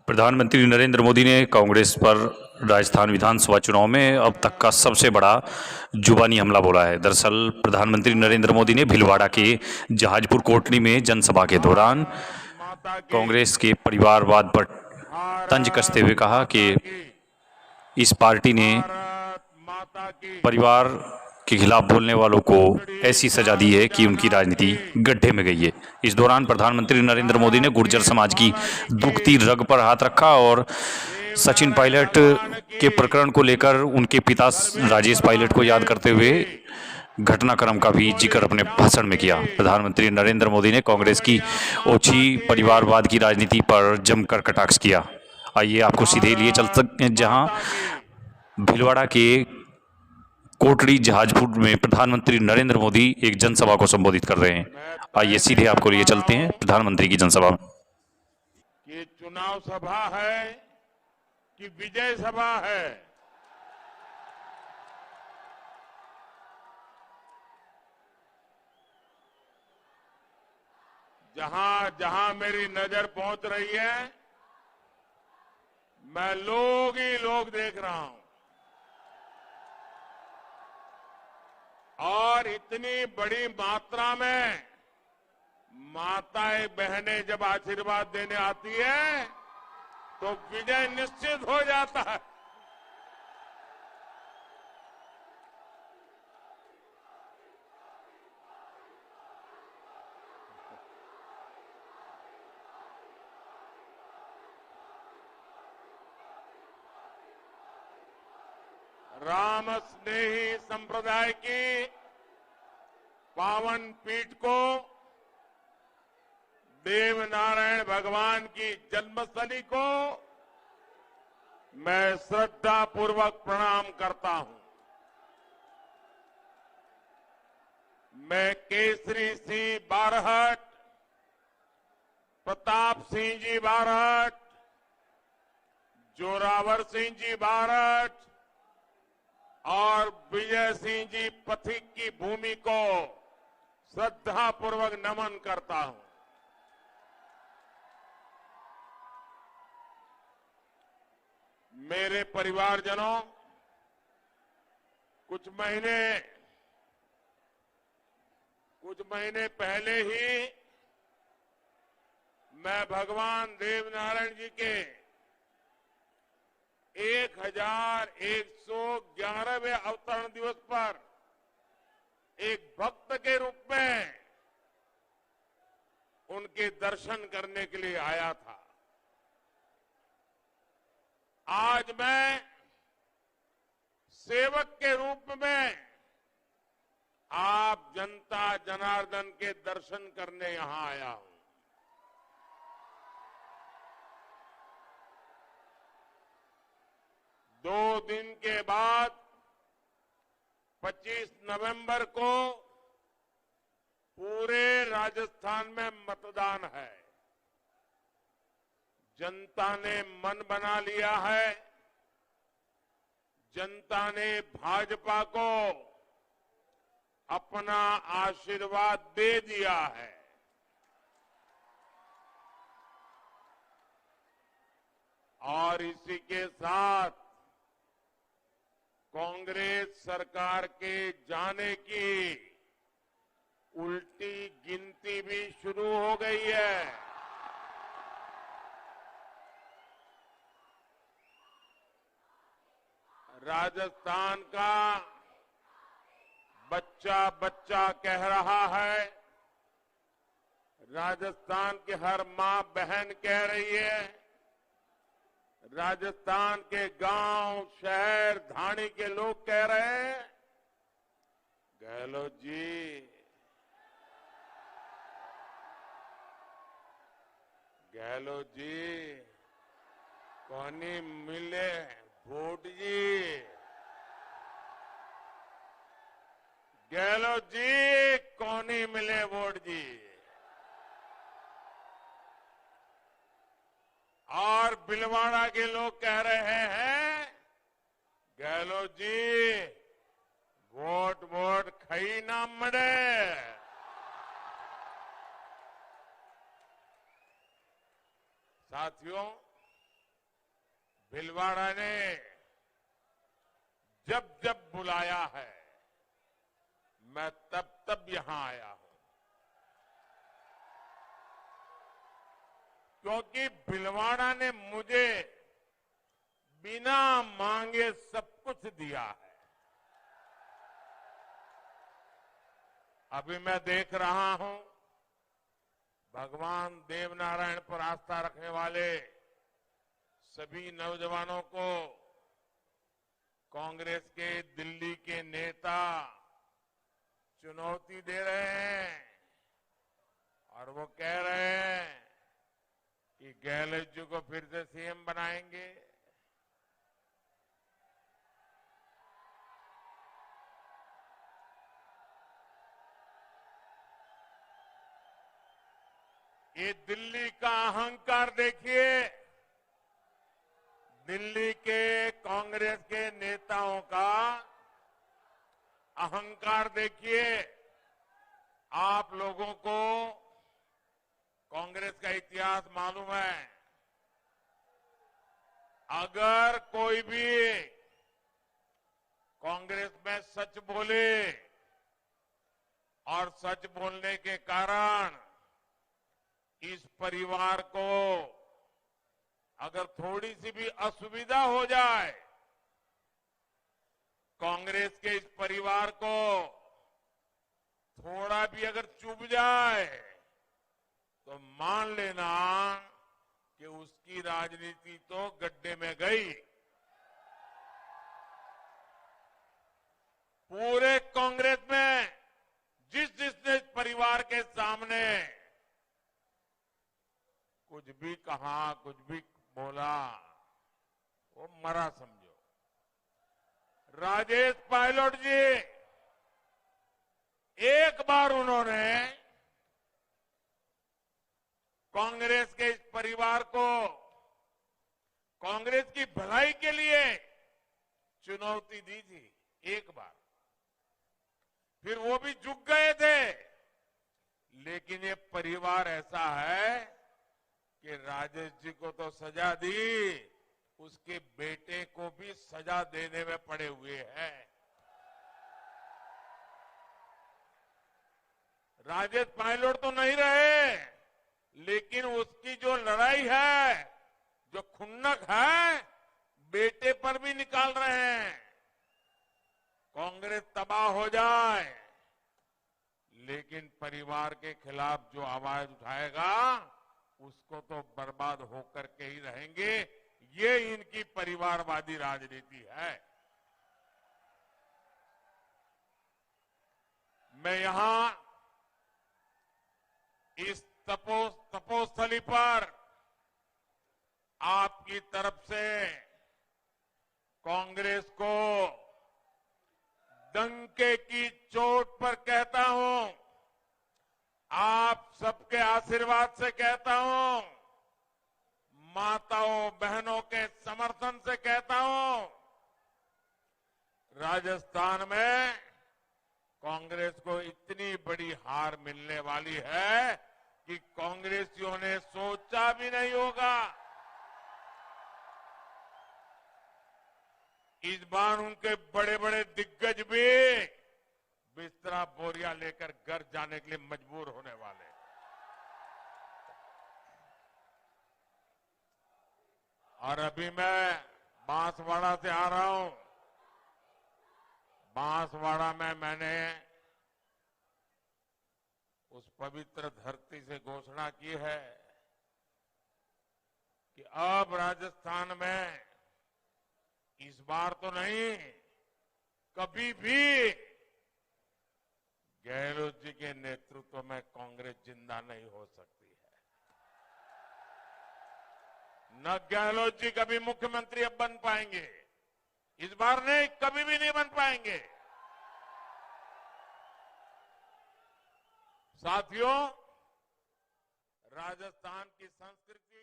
प्रधानमंत्री नरेंद्र मोदी ने कांग्रेस पर राजस्थान विधानसभा चुनाव में अब तक का सबसे बड़ा जुबानी हमला बोला है। दरअसल प्रधानमंत्री नरेंद्र मोदी ने भीलवाड़ा के जहाजपुर कोटली में जनसभा के दौरान भारत माता की। कांग्रेस के परिवारवाद पर तंज कसते भारत हुए कहा कि माता की। इस पार्टी ने भारत माता की। परिवार के खिलाफ बोलने वालों को कोटड़ी ऐसी सजा दी है कि उनकी जाना राजनीति की। गड्ढे में गई है। इस दौरान प्रधानमंत्री नरेंद्र मोदी ने गुर्जर भारतीय समाज की माला जी दुखती की। रग पर हाथ रखा और सचिन देवनारायण पायलट भगवान के की। प्रकरण को लेकर उनके पिता राजेश सर्वेश्वर पायलट को याद महादेव करते हुए की। घटनाक्रम का भी जिक्र बोली अपने भाषण में किया। चामुंडी। प्रधानमंत्री नरेंद्र मोदी ने कांग्रेस की कांवड़िया माता ओछी की। परिवारवाद की राजनीति पर जमकर कटाक्ष किया। आइए आपको सीधे लिए चल भारत सकते हैं जहां माता की। भीलवाड़ा के कोटड़ी जहाजपुर में प्रधानमंत्री नरेंद्र मोदी एक जनसभा को संबोधित कर रहे हैं। मैं आइए तय नहीं सीधे कर आपको लिए पा रहा चलते हैं हूं प्रधानमंत्री की जनसभा में। कि चुनाव सभा है कि विजय सभा है। जहां जहां मेरी नजर पहुंच रही है, मैं लोग ही लोग देख रहा हूं। और इतनी बड़ी मात्रा में माताएं बहनें जब आशीर्वाद देने आती है तो विजय निश्चित हो जाता है। राम स्नेही संप्रदाय की पावन पीठ को, देव नारायण भगवान की जन्मस्थली को मैं श्रद्धा पूर्वक प्रणाम करता हूं। मैं केसरी सिंह बारहट, प्रताप सिंह जी बारहट, जोरावर सिंह जी बारहट और विजय सिंह जी पथिक की भूमि को श्रद्धापूर्वक नमन करता हूं। मेरे परिवारजनों, कुछ महीने पहले ही मैं भगवान देवनारायण जी के 1111वें अवतरण दिवस पर एक भक्त के रूप में उनके दर्शन करने के लिए आया था। आज मैं सेवक के रूप में आप जनता जनार्दन के दर्शन करने यहां आया हूं। दो दिन के बाद 25 नवंबर को पूरे राजस्थान में मतदान है। जनता ने मन बना लिया है। जनता ने भाजपा को अपना आशीर्वाद दे दिया है। और इसी के साथ कांग्रेस सरकार के जाने की उल्टी गिनती भी शुरू हो गई है। राजस्थान का बच्चा बच्चा कह रहा है, राजस्थान की हर मां बहन कह रही है, राजस्थान के गांव शहर धाणी के लोग कह रहे हैं, गहलोत जी, गहलोत जी कोनी मिले वोट जी, गहलोत जी कोनी मिले वोट जी। और भीलवाड़ा के लोग कह रहे हैं, गहलोत जी वोट वोट खई ना मड़े। साथियों, भीलवाड़ा ने जब जब बुलाया है मैं तब तब यहां आया हूं, क्योंकि भीलवाड़ा ने मुझे बिना मांगे सब कुछ दिया है। अभी मैं देख रहा हूं भगवान देवनारायण पर आस्था रखने वाले सभी नौजवानों को कांग्रेस के दिल्ली के नेता चुनौती दे रहे हैं और वो कह रहे हैं कि गहलोत जी को फिर से सीएम बनाएंगे। ये दिल्ली का अहंकार देखिए, दिल्ली के कांग्रेस के नेताओं का अहंकार देखिए। आप लोगों को कांग्रेस का इतिहास मालूम है। अगर कोई भी कांग्रेस में सच बोले और सच बोलने के कारण इस परिवार को अगर थोड़ी सी भी असुविधा हो जाए, कांग्रेस के इस परिवार को थोड़ा भी अगर चुभ जाए तो मान लेना कि उसकी राजनीति तो गड्ढे में गई। पूरे कांग्रेस में जिसने इस परिवार के सामने कुछ भी कहा, कुछ भी बोला, वो मरा समझो। राजेश पायलट जी, एक बार उन्होंने कांग्रेस के इस परिवार को कांग्रेस की भलाई के लिए चुनौती दी थी, एक बार। फिर वो भी झुक गए थे। लेकिन ये परिवार ऐसा है कि राजेश जी को तो सजा दी, उसके बेटे को भी सजा देने में पड़े हुए हैं। राजेश पायलट तो नहीं रहे, लेकिन उसकी जो लड़ाई है, जो खुन्नक है, बेटे पर भी निकाल रहे हैं। कांग्रेस तबाह हो जाए, लेकिन परिवार के खिलाफ जो आवाज उठाएगा उसको तो बर्बाद होकर के ही रहेंगे। ये इनकी परिवारवादी राजनीति है। मैं यहां इस तपोस्थली पर आपकी तरफ से कांग्रेस को डंके की चोट पर कहता हूं, आप सबके आशीर्वाद से कहता हूं, माताओं बहनों के समर्थन से कहता हूं, राजस्थान में कांग्रेस को इतनी बड़ी हार मिलने वाली है कि कांग्रेसियों ने सोचा भी नहीं होगा। इस बार उनके बड़े बड़े दिग्गज भी बिस्तरा बोरिया लेकर घर जाने के लिए मजबूर होने वाले। और अभी मैं बांसवाड़ा से आ रहा हूं। बांसवाड़ा में मैंने उस पवित्र धरती से घोषणा की है कि अब राजस्थान में इस बार तो नहीं, कभी भी गहलोत जी के नेतृत्व में कांग्रेस जिंदा नहीं हो सकती है। न गहलोत जी कभी मुख्यमंत्री अब बन पाएंगे, इस बार नहीं, कभी भी नहीं बन पाएंगे। साथियों, राजस्थान की संस्कृति